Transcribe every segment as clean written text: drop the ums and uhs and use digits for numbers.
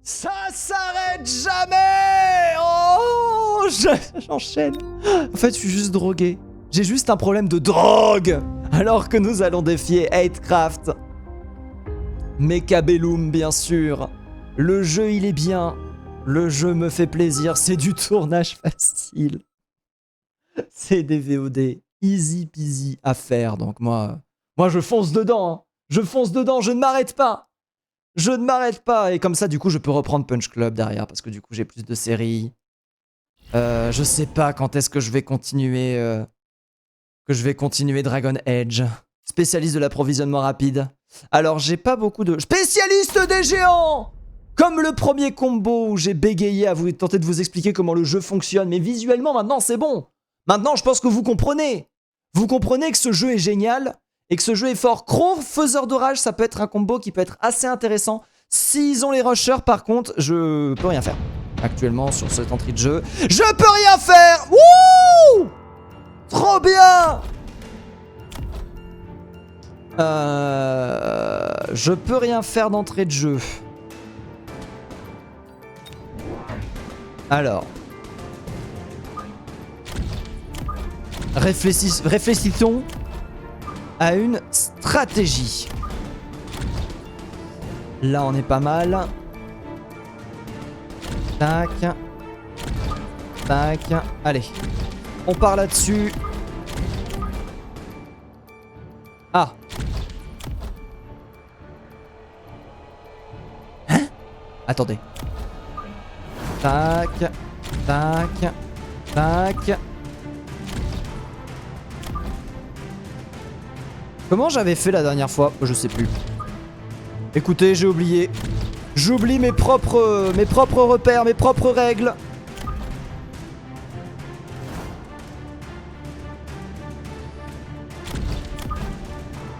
Ça s'arrête jamais. Oh, j'enchaîne. En fait, je suis juste drogué. J'ai juste un problème de drogue. Alors que nous allons défier 8craft. Mechabellum, bien sûr. Le jeu, il est bien. Le jeu me fait plaisir. C'est du tournage facile. C'est des VOD easy peasy à faire. Donc moi je fonce dedans. Hein. Je fonce dedans. Je ne m'arrête pas. Je ne m'arrête pas. Et comme ça, du coup, je peux reprendre Punch Club derrière. Parce que du coup, j'ai plus de séries. Je sais pas quand est-ce que je vais continuer... Dragon Age. Spécialiste de l'approvisionnement rapide. Alors, j'ai pas beaucoup de... Spécialiste des géants! Comme le premier combo où j'ai bégayé à vous tenter de vous expliquer comment le jeu fonctionne. Mais visuellement, maintenant, c'est bon. Maintenant, je pense que vous comprenez. Vous comprenez que ce jeu est génial et que ce jeu est fort. Crow, faiseur d'orage, ça peut être un combo qui peut être assez intéressant. S'ils ont les rushers, par contre, je peux rien faire. Actuellement, sur cette entrée de jeu, je peux rien faire. Wouh! Trop bien! Je peux rien faire d'entrée de jeu. Alors. Réfléchissons à une stratégie. Là, on est pas mal. Tac. Tac. Allez. On part là-dessus. Ah. Hein? Attendez. Tac. Tac. Tac. Comment j'avais fait la dernière fois? Je sais plus. Écoutez, j'ai oublié. J'oublie mes propres repères, mes propres règles.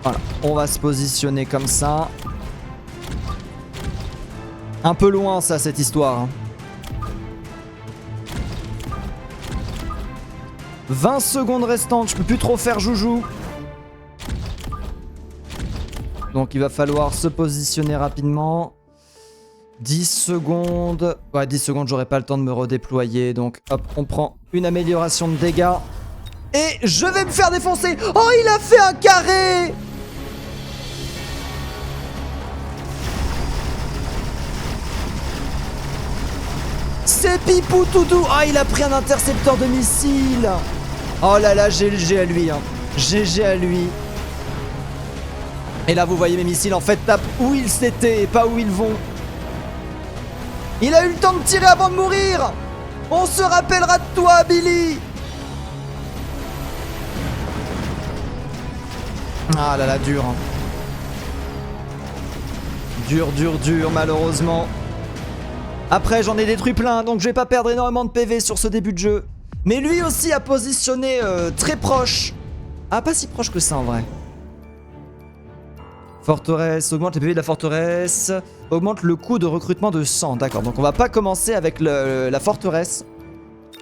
Voilà, on va se positionner comme ça. Un peu loin ça, cette histoire. Hein. 20 secondes restantes, je peux plus trop faire joujou. Donc il va falloir se positionner rapidement. 10 secondes. Ouais, 10 secondes, j'aurai pas le temps de me redéployer. Donc hop, on prend une amélioration de dégâts. Et je vais me faire défoncer. Oh, il a fait un carré. C'est Pipou Toudou. Ah, il a pris un intercepteur de missile. Oh là là, GG à lui. Hein. GG à lui. Et là, vous voyez mes missiles, en fait, tapent où ils s'étaient et pas où ils vont. Il a eu le temps de tirer avant de mourir. On se rappellera de toi, Billy. Ah là là, dur. Hein. Dur, malheureusement. Après, j'en ai détruit plein, donc je vais pas perdre énormément de PV sur ce début de jeu. Mais lui aussi a positionné très proche. Ah, pas si proche que ça, en vrai. Forteresse, augmente les PV de la forteresse, augmente le coût de recrutement de 100. D'accord, donc on va pas commencer avec la forteresse.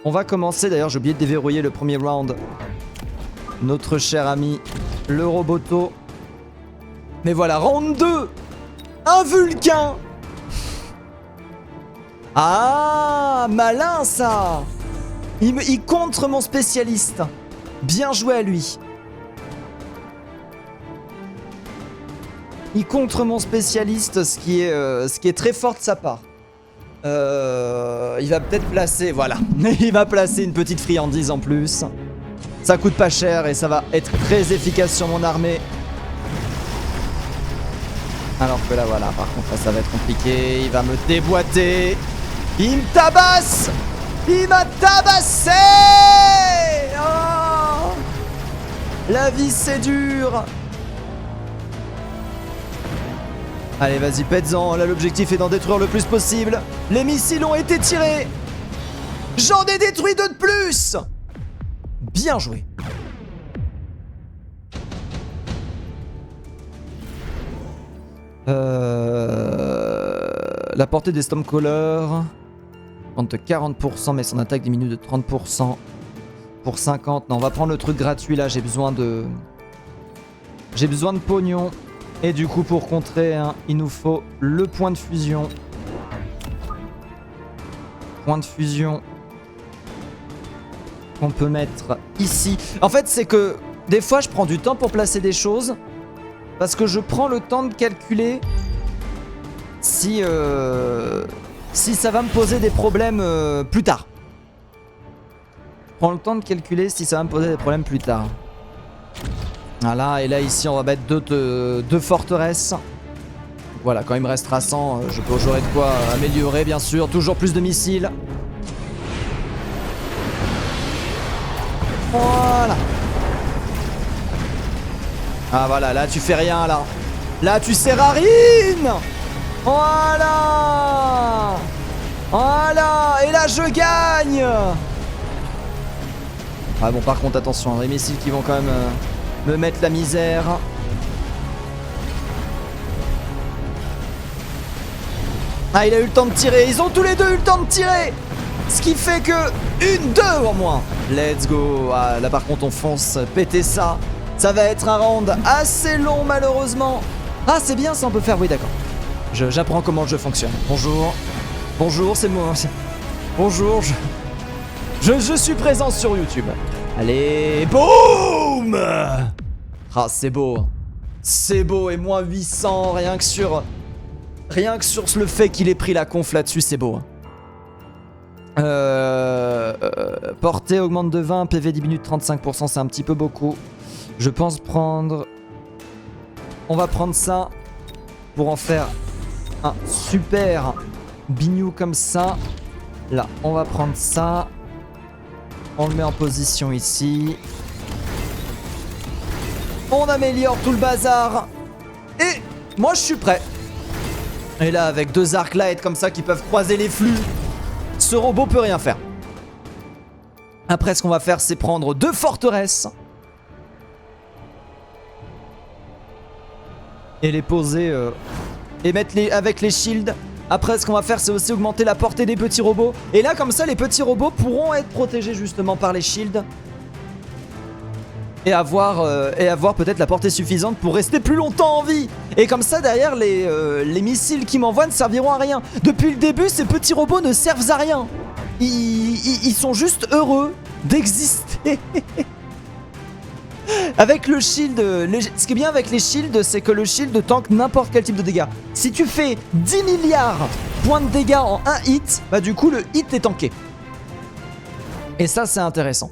On va commencer, d'ailleurs j'ai oublié de déverrouiller le premier round. Notre cher ami, le Roboto. Mais voilà, round 2. Un Vulcain. Ah, malin ça. Il contre mon spécialiste. Bien joué à lui. Il contre mon spécialiste, ce qui est très fort de sa part. Il va peut-être placer, voilà. Il va placer une petite friandise en plus. Ça coûte pas cher et ça va être très efficace sur mon armée. Alors que là, voilà, par contre, là, ça va être compliqué. Il va me déboîter. Il me tabasse. Il m'a tabassé. Oh, la vie, c'est dur. Allez, vas-y, pète-en. Là, l'objectif est d'en détruire le plus possible. Les missiles ont été tirés. J'en ai détruit deux de plus. Bien joué. La portée des Stormcallers augmente de 40%, mais son attaque diminue de 30%. Pour 50. Non, on va prendre le truc gratuit là. J'ai besoin de pognon. Et du coup, pour contrer, hein, il nous faut le point de fusion. point de fusion qu'on peut mettre ici. En fait, c'est que des fois, je prends du temps pour placer des choses parce que je prends le temps de calculer si ça va me poser des problèmes plus tard. Je prends le temps de calculer si ça va me poser des problèmes plus tard. Voilà, et là ici on va mettre deux forteresses. Voilà, quand il me restera 100, j'aurai de quoi améliorer bien sûr. Toujours plus de missiles. Voilà. Ah voilà, là tu fais rien là. Là tu serrarines. Voilà. Voilà. Et là je gagne. Ah bon, par contre attention, les missiles qui vont quand même me mettre la misère. Ah, il a eu le temps de tirer. Ils ont tous les deux eu le temps de tirer. Ce qui fait que 1-2 en moins. Let's go. Ah, là par contre on fonce. Péter ça. Ça va être un round assez long malheureusement. Ah, c'est bien ça, on peut faire. Oui, d'accord. J'apprends comment le jeu fonctionne. Bonjour. Bonjour, c'est moi. Bonjour. Je suis présent sur YouTube. Allez, boum. Ah, c'est beau. C'est beau. Et moins 800 rien que sur le fait qu'il ait pris la conf là-dessus, c'est beau. Portée augmente de 20, PV diminue de 35%, c'est un petit peu beaucoup. Je pense prendre... On va prendre ça pour en faire un super bignou comme ça. Là, on va prendre ça. On le met en position ici. On améliore tout le bazar. Et moi, je suis prêt. Et là, avec deux arcs light comme ça qui peuvent croiser les flux, ce robot peut rien faire. Après, ce qu'on va faire, c'est prendre deux forteresses et les poser et mettre avec les shields. Après, ce qu'on va faire, c'est aussi augmenter la portée des petits robots. Et là, comme ça, les petits robots pourront être protégés justement par les shields et avoir peut-être la portée suffisante pour rester plus longtemps en vie. Et comme ça, derrière, les missiles qui m'envoient ne serviront à rien. Depuis le début, ces petits robots ne servent à rien. Ils sont juste heureux d'exister. Avec le shield, ce qui est bien avec les shields, c'est que le shield tank n'importe quel type de dégâts. Si tu fais 10 milliards points de dégâts en un hit, bah du coup le hit est tanké. Et ça, c'est intéressant.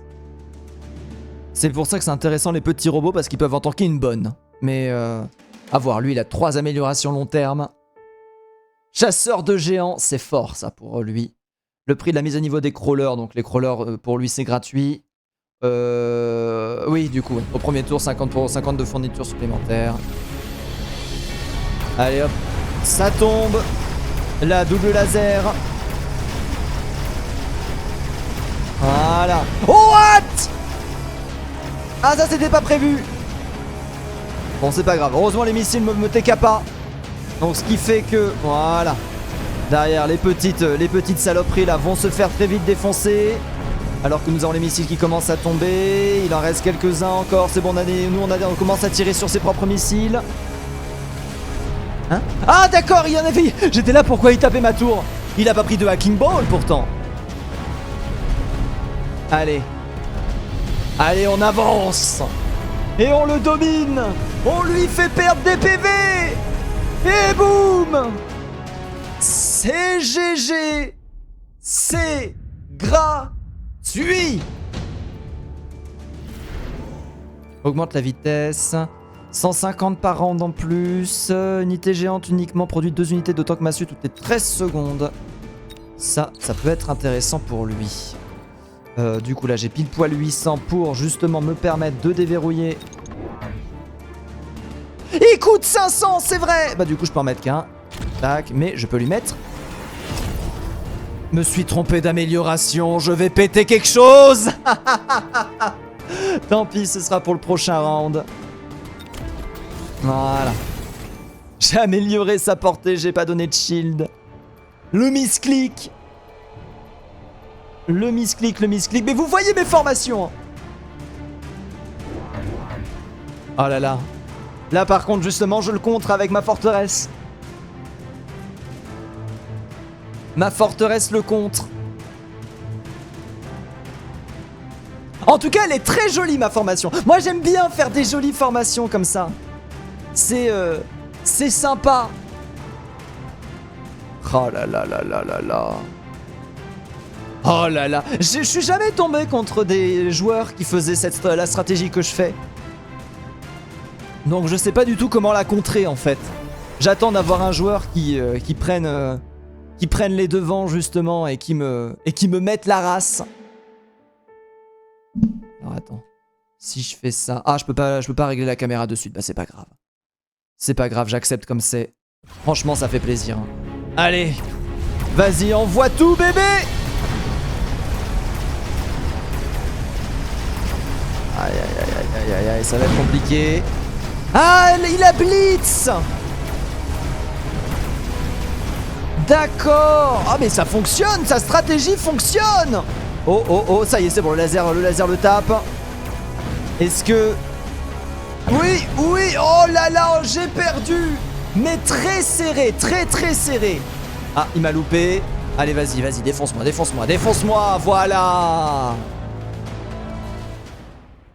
C'est pour ça que c'est intéressant les petits robots, parce qu'ils peuvent en tanker une bonne. Mais à voir, lui il a 3 améliorations long terme. Chasseur de géants, c'est fort ça pour lui. Le prix de la mise à niveau des crawlers, donc les crawlers pour lui c'est gratuit. Oui, du coup, au premier tour, 50 de fournitures supplémentaires. Allez hop, ça tombe. La double laser. Voilà. Oh, what? Ah, ça c'était pas prévu. Bon, c'est pas grave. Heureusement, les missiles me TK pas. Donc, ce qui fait que, voilà. Derrière, les petites saloperies là vont se faire très vite défoncer. Alors que nous avons les missiles qui commencent à tomber. Il en reste quelques-uns encore. C'est bon, on commence à tirer sur ses propres missiles. Hein? Ah d'accord, il y en avait. J'étais là, pourquoi il tapait ma tour? Il a pas pris de hacking ball pourtant. Allez. Allez, on avance. Et on le domine. On lui fait perdre des PV. Et boum. C'est GG. C'est gratuit. Augmente la vitesse. 150 par round en plus. Unité géante uniquement produit 2 unités de tank massue toutes les 13 secondes. Ça peut être intéressant pour lui. Du coup là j'ai pile poil 800 pour justement me permettre de déverrouiller. Il coûte 500, c'est vrai. Bah du coup je peux en mettre qu'un. Tac, mais je peux lui mettre. Me suis trompé d'amélioration, je vais péter quelque chose. Tant pis, ce sera pour le prochain round. Voilà. J'ai amélioré sa portée, j'ai pas donné de shield. Le misclick. Le misclick. Mais vous voyez mes formations. Oh là là. Là par contre justement je le contre avec ma forteresse. Ma forteresse le contre. En tout cas, elle est très jolie, ma formation. Moi, j'aime bien faire des jolies formations comme ça. C'est sympa. Oh là là là là là là. Oh là là. Je suis jamais tombé contre des joueurs qui faisaient la stratégie que je fais. Donc je sais pas du tout comment la contrer en fait. J'attends d'avoir un joueur qui prenne les devants justement et qui me mette la race. Alors attends. Si je fais ça... Ah, je peux pas régler la caméra de suite. Bah c'est pas grave. C'est pas grave, j'accepte comme c'est. Franchement, ça fait plaisir. Hein. Allez. Vas-y, envoie tout, bébé. Aïe, aïe, aïe, aïe, aïe, aïe, ça va être compliqué. Ah, il a blitz. D'accord. Ah, mais ça fonctionne, sa stratégie fonctionne. Oh, oh, oh, ça y est, c'est bon, le laser le tape. Est-ce que... Oui, oui, oh là là, j'ai perdu. Mais très serré, très très serré. Ah, il m'a loupé. Allez, vas-y, vas-y, défonce-moi, défonce-moi, défonce-moi, voilà.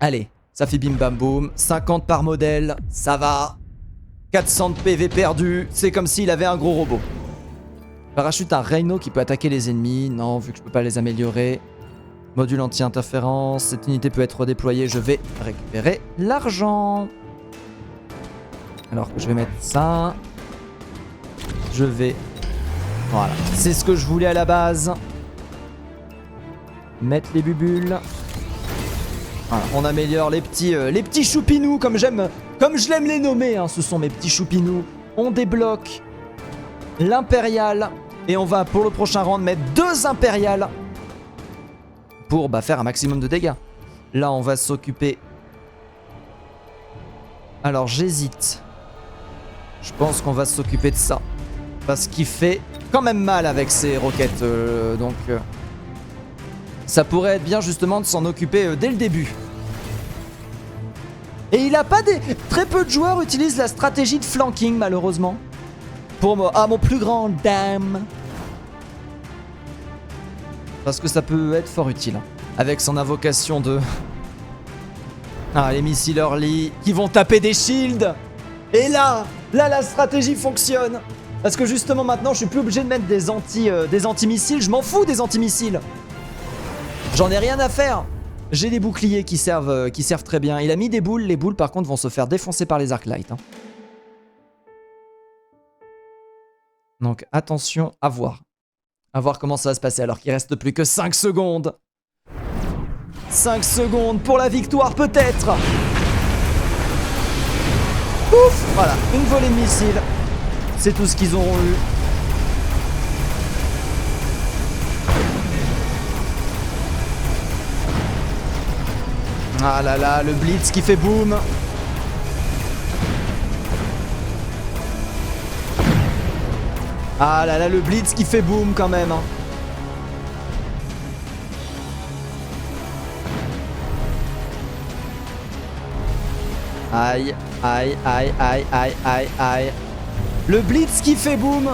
Allez, ça fait bim bam boum. 50 par modèle, ça va. 400 de PV perdu, c'est comme s'il avait un gros robot. Parachute un Rhino qui peut attaquer les ennemis. Non, vu que je peux pas les améliorer. Module anti-interférence, cette unité peut être redéployée, je vais récupérer l'argent. Alors que je vais mettre ça. Je vais... Voilà, c'est ce que je voulais à la base. Mettre les bubules. Voilà, on améliore les petits choupinous comme je l'aime les nommer, hein, ce sont mes petits choupinous. On débloque l'impérial et on va pour le prochain round mettre 2 impériales pour faire un maximum de dégâts. Là, on va s'occuper... Alors, j'hésite. Je pense qu'on va s'occuper de ça. Parce qu'il fait quand même mal avec ses roquettes. Ça pourrait être bien justement de s'en occuper dès le début. Et il a pas des... Très peu de joueurs utilisent la stratégie de flanking, malheureusement. Pour moi, à mon plus grand dame. Parce que ça peut être fort utile. Avec son invocation de... Ah, les missiles early qui vont taper des shields. Et là, la stratégie fonctionne. Parce que justement maintenant, je suis plus obligé de mettre des anti-missiles. Je m'en fous des anti-missiles. J'en ai rien à faire. J'ai des boucliers qui servent très bien. Il a mis des boules. Les boules, par contre, vont se faire défoncer par les arc-light. Hein. Donc, attention à voir. À voir comment ça va se passer alors qu'il reste plus que 5 secondes. 5 secondes pour la victoire, peut-être. Ouf, voilà, une volée de missiles. C'est tout ce qu'ils auront eu. Ah là là, le blitz qui fait boum. Ah là là, le blitz qui fait boum quand même. Hein. Aïe, aïe, aïe, aïe, aïe, aïe, aïe. Le blitz qui fait boum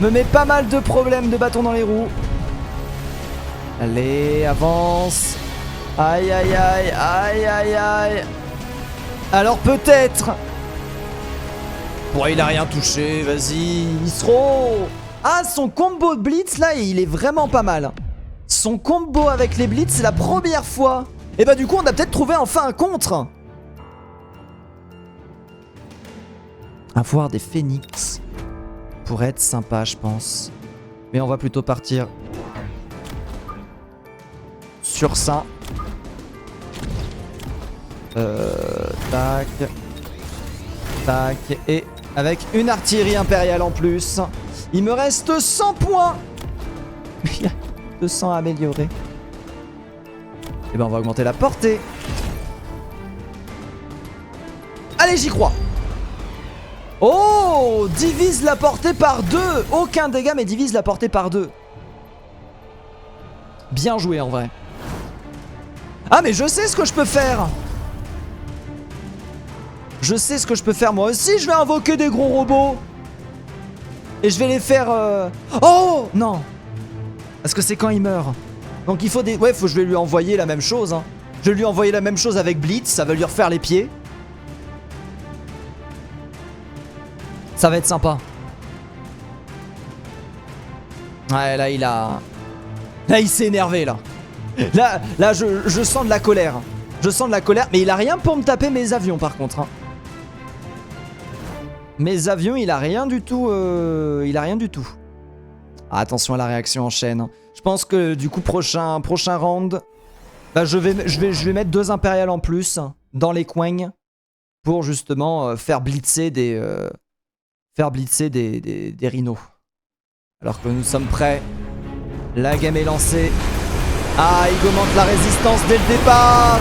me met pas mal de problèmes de bâton dans les roues. Allez, avance. Aïe, aïe, aïe, aïe, aïe, aïe. Alors peut-être. Bon, il a rien touché, vas-y, Isro. Ah, son combo de blitz, là, il est vraiment pas mal. Son combo avec les blitz, c'est la première fois. Et bah du coup, on a peut-être trouvé enfin un contre. Avoir des phénix pourrait être sympa, je pense. Mais on va plutôt partir sur ça. Tac. Tac. Et avec une artillerie impériale en plus. Il me reste 100 points. Il y a 200 à améliorer. Et ben on va augmenter la portée. Allez, j'y crois. Oh, divise la portée par 2. Aucun dégât, mais divise la portée par 2. Bien joué en vrai. Ah, mais je sais ce que je peux faire. Je sais ce que je peux faire moi aussi. Je vais invoquer des gros robots. Et je vais les faire... Oh non. Parce que c'est quand il meurt. Donc il faut des... Ouais, je vais lui envoyer la même chose. Hein. Je vais lui envoyer la même chose avec Blitz, ça va lui refaire les pieds. Ça va être sympa. Ouais, là, il a... Là, il s'est énervé, là. Là, je sens de la colère. Je sens de la colère, mais il a rien pour me taper mes avions, par contre. Hein. Mes avions, il a rien du tout. Il a rien du tout. Ah, attention à la réaction en chaîne. Je pense que, du coup, prochain round... Bah, je vais mettre 2 impériales en plus dans les coins pour, justement, faire blitzer des... des rhinos. Alors que nous sommes prêts. La game est lancée. Ah, il augmente la résistance dès le départ.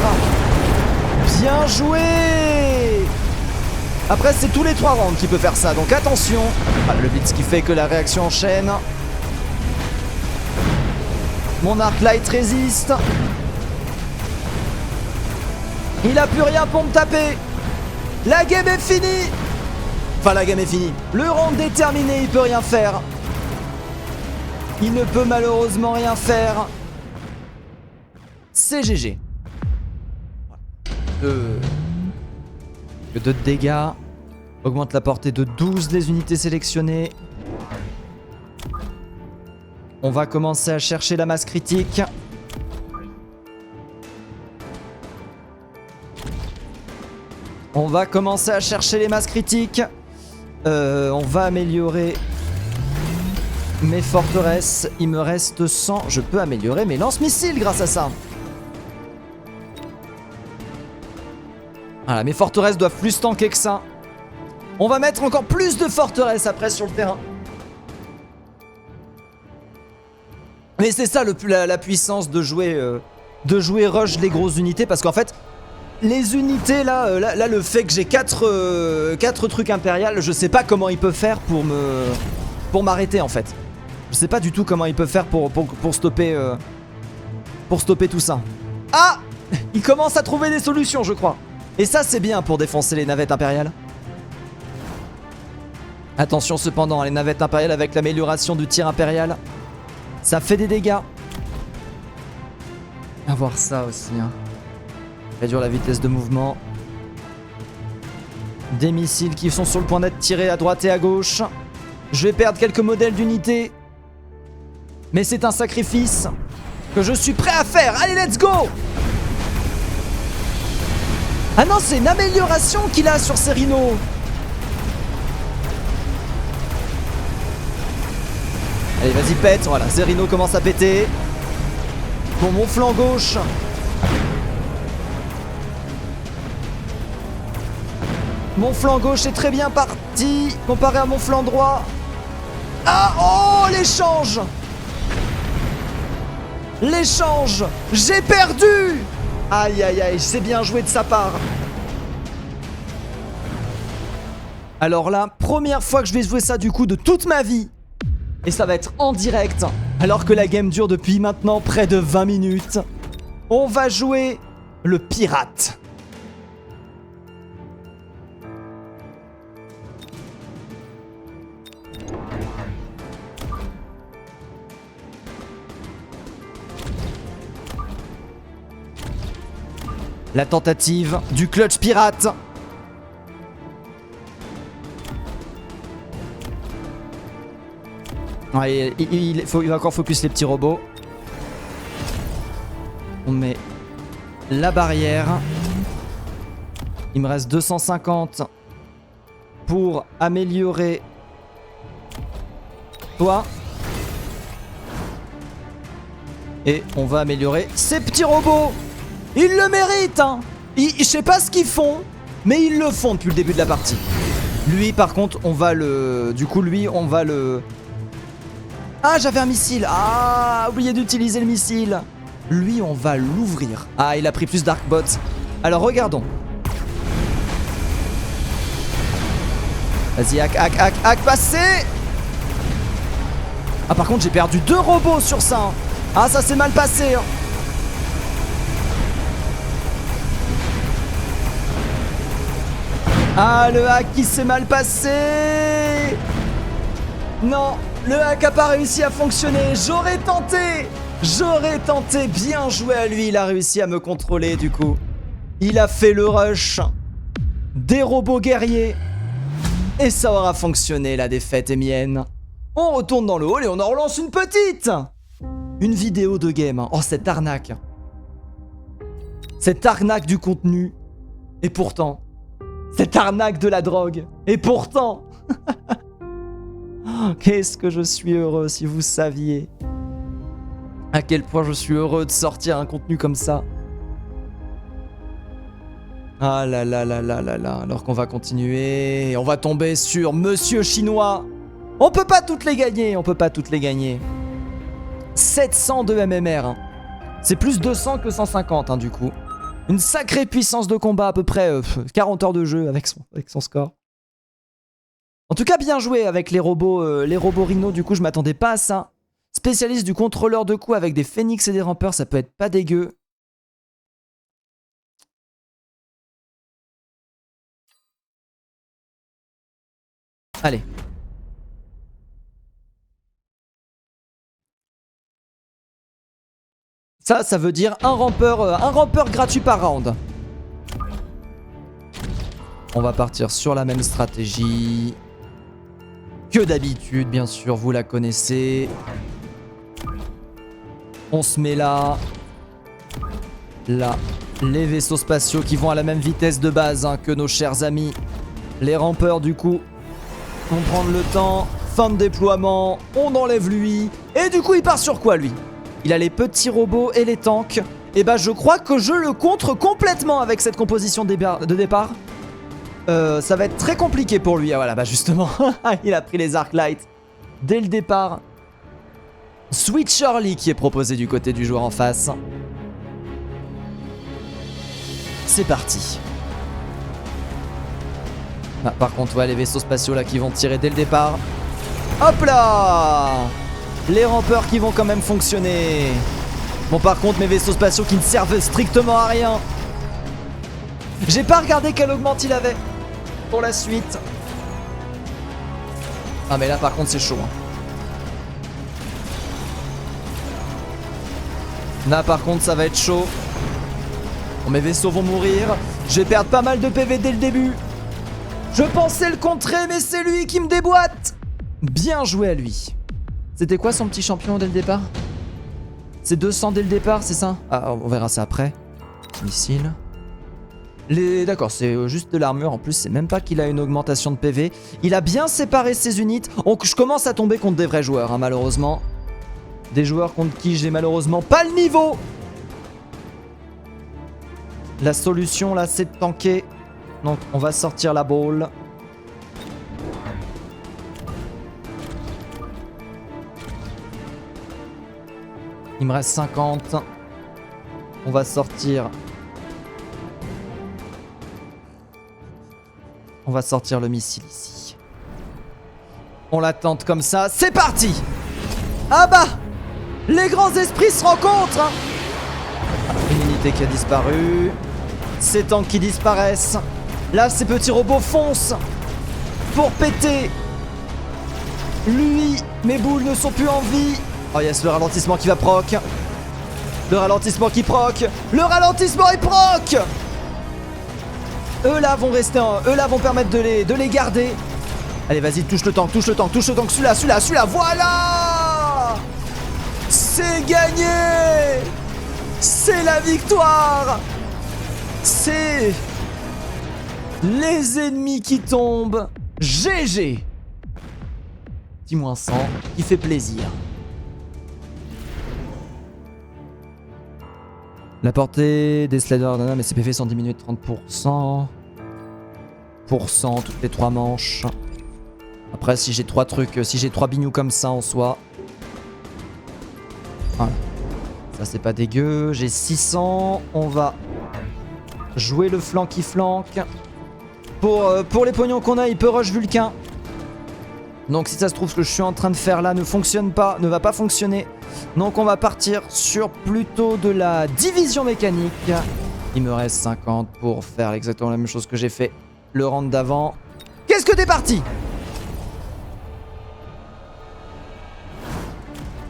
Bien joué. Après, c'est tous les 3 rounds qui peut faire ça. Donc attention. Ah, le blitz qui fait que la réaction enchaîne. Mon arc light résiste. Il a plus rien pour me taper. La game est finie. Enfin, la game est finie. Le round est terminé, il peut rien faire. Il ne peut malheureusement rien faire. C'est GG. Que 2 de dégâts. Augmente la portée de 12 des unités sélectionnées. On va commencer à chercher la masse critique. On va commencer à chercher les masses critiques. On va améliorer mes forteresses. Il me reste 100. Je peux améliorer mes lance-missiles grâce à ça. Voilà, mes forteresses doivent plus tanker que ça. On va mettre encore plus de forteresses après sur le terrain. Mais c'est ça la puissance de jouer rush les grosses unités. Parce qu'en fait, les unités là, le fait que j'ai 4 trucs impériales, je sais pas comment il peut faire pour m'arrêter en fait. Je sais pas du tout comment il peut faire pour stopper tout ça. Ah, il commence à trouver des solutions, je crois. Et ça, c'est bien pour défoncer les navettes impériales. Attention cependant, les navettes impériales avec l'amélioration du tir impérial, ça fait des dégâts. À voir ça aussi. Hein. Réduire la vitesse de mouvement. Des missiles qui sont sur le point d'être tirés à droite et à gauche. Je vais perdre quelques modèles d'unités. Mais c'est un sacrifice que je suis prêt à faire. Allez, let's go! Ah non, c'est une amélioration qu'il a sur ses rhinos. Allez, vas-y, pète. Voilà, ses rhinos commencent à péter. Bon, mon flanc gauche. Mon flanc gauche est très bien parti comparé à mon flanc droit. Ah, oh, l'échange! L'échange! J'ai perdu! Aïe, aïe, aïe, c'est bien joué de sa part. Alors là, première fois que je vais jouer ça du coup de toute ma vie. Et ça va être en direct, alors que la game dure depuis maintenant près de 20 minutes. On va jouer le pirate. La tentative du clutch pirate. Ouais, il va encore focus les petits robots. On met la barrière. Il me reste 250 pour améliorer toi. Et on va améliorer ces petits robots. Ils le méritent, hein. Je sais pas ce qu'ils font, mais ils le font depuis le début de la partie. Lui, par contre, on va le... Du coup, lui, on va le... Ah, j'avais un missile. Ah, oublié d'utiliser le missile. Lui, on va l'ouvrir. Ah, il a pris plus d'arcbots. Alors, regardons. Vas-y, hack, passez. Ah, par contre, j'ai perdu 2 robots sur ça. Hein. Ah, ça s'est mal passé. Hein. Ah, le hack qui s'est mal passé. Non, le hack a pas réussi à fonctionner. J'aurais tenté. J'aurais tenté, bien joué à lui, il a réussi à me contrôler du coup. Il a fait le rush. Des robots guerriers. Et ça aura fonctionné, la défaite est mienne. On retourne dans le hall et on en relance une petite. Une vidéo de game. Oh, cette arnaque. Cette arnaque du contenu. Et pourtant. Cette arnaque de la drogue. Et pourtant. Qu'est-ce que je suis heureux si vous saviez. À quel point je suis heureux de sortir un contenu comme ça. Ah là là là là là là. Alors qu'on va continuer. On va tomber sur Monsieur Chinois. On peut pas toutes les gagner. On peut pas toutes les gagner. 700 de MMR. Hein. C'est plus 200 que 150 hein, du coup. Une sacrée puissance de combat, à peu près 40 heures de jeu avec son score. En tout cas, bien joué avec les robots Rhino. Du coup, je m'attendais pas à ça. Spécialiste du contrôleur de coups avec des phénix et des rampeurs, ça peut être pas dégueu. Allez. Ça veut dire un rampeur gratuit par round. On va partir sur la même stratégie que d'habitude, bien sûr, vous la connaissez. On se met là. Là. Les vaisseaux spatiaux qui vont à la même vitesse de base hein, que nos chers amis. Les rampeurs, du coup, vont prendre le temps. Fin de déploiement. On enlève lui. Et du coup, il part sur quoi, lui? Il a les petits robots et les tanks. Et bah, je crois que je le contre complètement avec cette composition de départ. Ça va être très compliqué pour lui. Ah voilà, bah justement, il a pris les Arclight dès le départ. Sweet Charlie qui est proposé du côté du joueur en face. C'est parti. Ah, par contre, ouais, les vaisseaux spatiaux là qui vont tirer dès le départ. Hop là! Les rampeurs qui vont quand même fonctionner. Bon, par contre, mes vaisseaux spatiaux qui ne servent strictement à rien. J'ai pas regardé quelle augmente il avait pour la suite. Ah, mais là, par contre, c'est chaud. Hein. Là, par contre, ça va être chaud. Bon, mes vaisseaux vont mourir. Je vais perdre pas mal de PV dès le début. Je pensais le contrer, mais c'est lui qui me déboîte. Bien joué à lui. C'était quoi son petit champion dès le départ? C'est 200 dès le départ, c'est ça? Ah, on verra ça après. Missile. D'accord, c'est juste de l'armure. En plus, c'est même pas qu'il a une augmentation de PV. Il a bien séparé ses unités. Je commence à tomber contre des vrais joueurs, hein, malheureusement. Des joueurs contre qui j'ai malheureusement pas le niveau. La solution, là, c'est de tanker. Donc, on va sortir la ball. Il me reste 50. On va sortir. On va sortir le missile ici. On la tente comme ça. C'est parti! Ah bah! Les grands esprits se rencontrent hein. Une unité qui a disparu. Ces tanks qui disparaissent. Là, ces petits robots foncent pour péter. Lui, mes boules ne sont plus en vie. Oh yes, le ralentissement qui va proc. Le ralentissement qui proc. Le ralentissement il proc. Eux là vont rester eux là vont permettre de les garder. Allez, vas-y, touche le tank, touche le tank, touche le tank. Celui-là, voilà. C'est gagné. C'est la victoire. C'est les ennemis qui tombent. GG. Petit moins 100 qui fait plaisir. La portée des sliders, mais ses PV sont diminués de 30%. Toutes les 3 manches. Après, si j'ai 3 trucs, si j'ai 3 bignous comme ça en soi. Voilà. Ça, c'est pas dégueu. J'ai 600. On va jouer le flanc qui flanque. Pour les pognons qu'on a, il peut rush Vulcain. Donc, si ça se trouve, ce que je suis en train de faire là ne fonctionne pas, ne va pas fonctionner. Donc, on va partir sur plutôt de la division mécanique. Il me reste 50 pour faire exactement la même chose que j'ai fait le round d'avant. Qu'est-ce que t'es parti?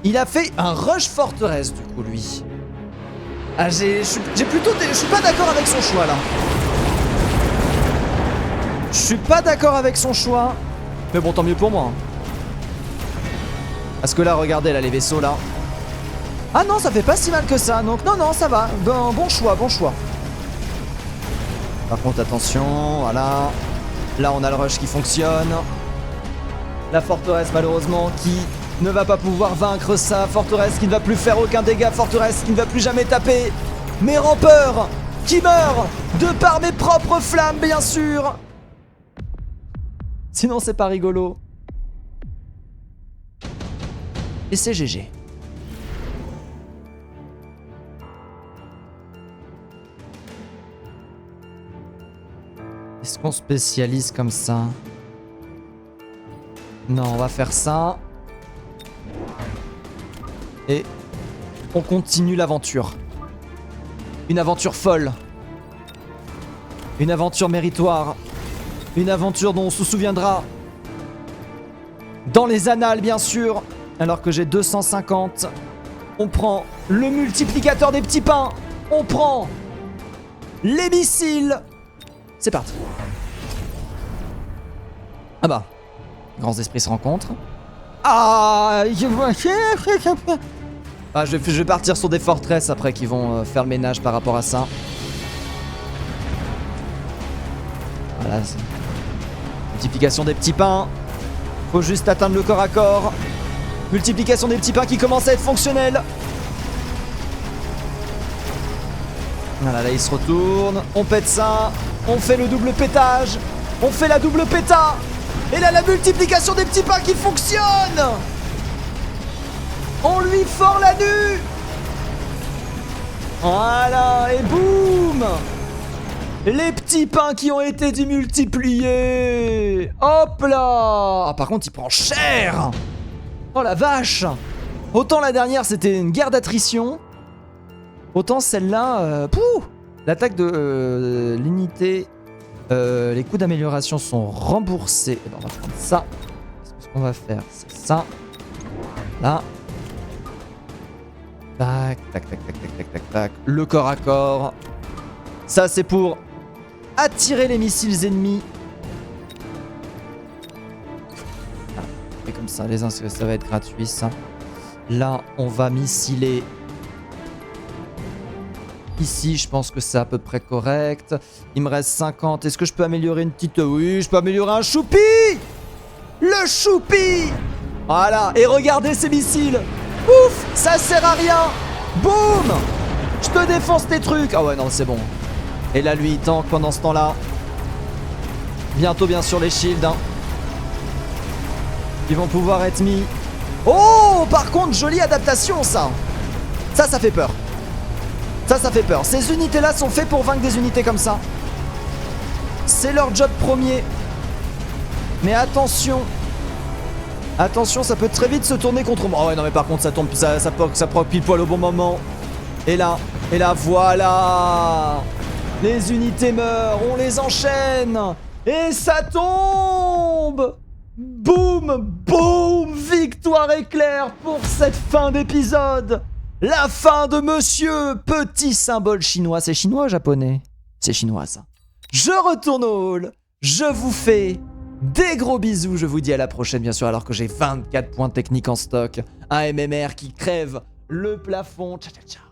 Il a fait un rush forteresse, du coup, lui. Ah, je suis pas d'accord avec son choix, là. Je suis pas d'accord avec son choix. Mais bon, tant mieux pour moi. Parce que là, regardez, là, les vaisseaux, là. Ah non, ça fait pas si mal que ça. Donc, non, ça va. Bon choix, bon choix. Par contre, attention, voilà. Là, on a le rush qui fonctionne. La forteresse, malheureusement, qui ne va pas pouvoir vaincre ça. Forteresse qui ne va plus faire aucun dégât. Forteresse qui ne va plus jamais taper. Mes rampeurs qui meurent de par mes propres flammes, bien sûr. Sinon, c'est pas rigolo. Et c'est GG. Est-ce qu'on spécialise comme ça? Non, on va faire ça. Et on continue l'aventure. Une aventure folle. Une aventure méritoire. Une aventure dont on se souviendra. Dans les annales, bien sûr. Alors que j'ai 250. On prend le multiplicateur des petits pains. On prend les missiles. C'est parti. Ah bah. Grands esprits se rencontrent. Ah, je vais partir sur des forteresses après qui vont faire le ménage par rapport à ça. Voilà. Multiplication des petits pains. Faut juste atteindre le corps à corps. Multiplication des petits pains qui commence à être fonctionnelle. Voilà, là il se retourne. On pète ça. On fait le double pétage. On fait la double péta. Et là la multiplication des petits pains qui fonctionne. On lui ford la nuque. Voilà, et boum. Les petits pains qui ont été démultipliés. Hop là. Ah, par contre il prend cher. Oh la vache. Autant la dernière c'était une guerre d'attrition, autant celle-là, l'attaque de l'unité, les coûts d'amélioration sont remboursés. Et ben, on va prendre ça. Ce qu'on va faire, c'est ça. Là. Tac, tac, tac, tac, tac, tac, tac, tac. Le corps à corps. Ça, c'est pour attirer les missiles ennemis. Et comme ça, les uns, ça va être gratuit, ça. Là, on va missiler. Ici, je pense que c'est à peu près correct. Il me reste 50. Est-ce que je peux améliorer une petite... Oui, je peux améliorer un choupi. Le choupi. Voilà. Et regardez ces missiles. Ouf, ça sert à rien. Boum. Je te défonce tes trucs. Ah ouais, non, c'est bon. Et là, lui, il tank pendant ce temps-là. Bientôt, bien sûr, les shields. Hein. Ils vont pouvoir être mis. Oh, par contre, jolie adaptation, ça. Ça fait peur. Ça fait peur. Ces unités-là sont faites pour vaincre des unités comme ça. C'est leur job premier. Mais attention. Attention, ça peut très vite se tourner contre moi. Oh ouais, non, mais par contre, ça tombe, ça proc pile poil au bon moment. Et là, voilà. Les unités meurent, on les enchaîne. Et ça tombe. Boum, boum, victoire éclair pour cette fin d'épisode. La fin de Monsieur Petit Symbole Chinois. C'est chinois ou japonais? C'est chinois, ça. Je retourne au hall. Je vous fais des gros bisous. Je vous dis à la prochaine, bien sûr, alors que j'ai 24 points techniques en stock. Un MMR qui crève le plafond. Ciao, ciao, ciao.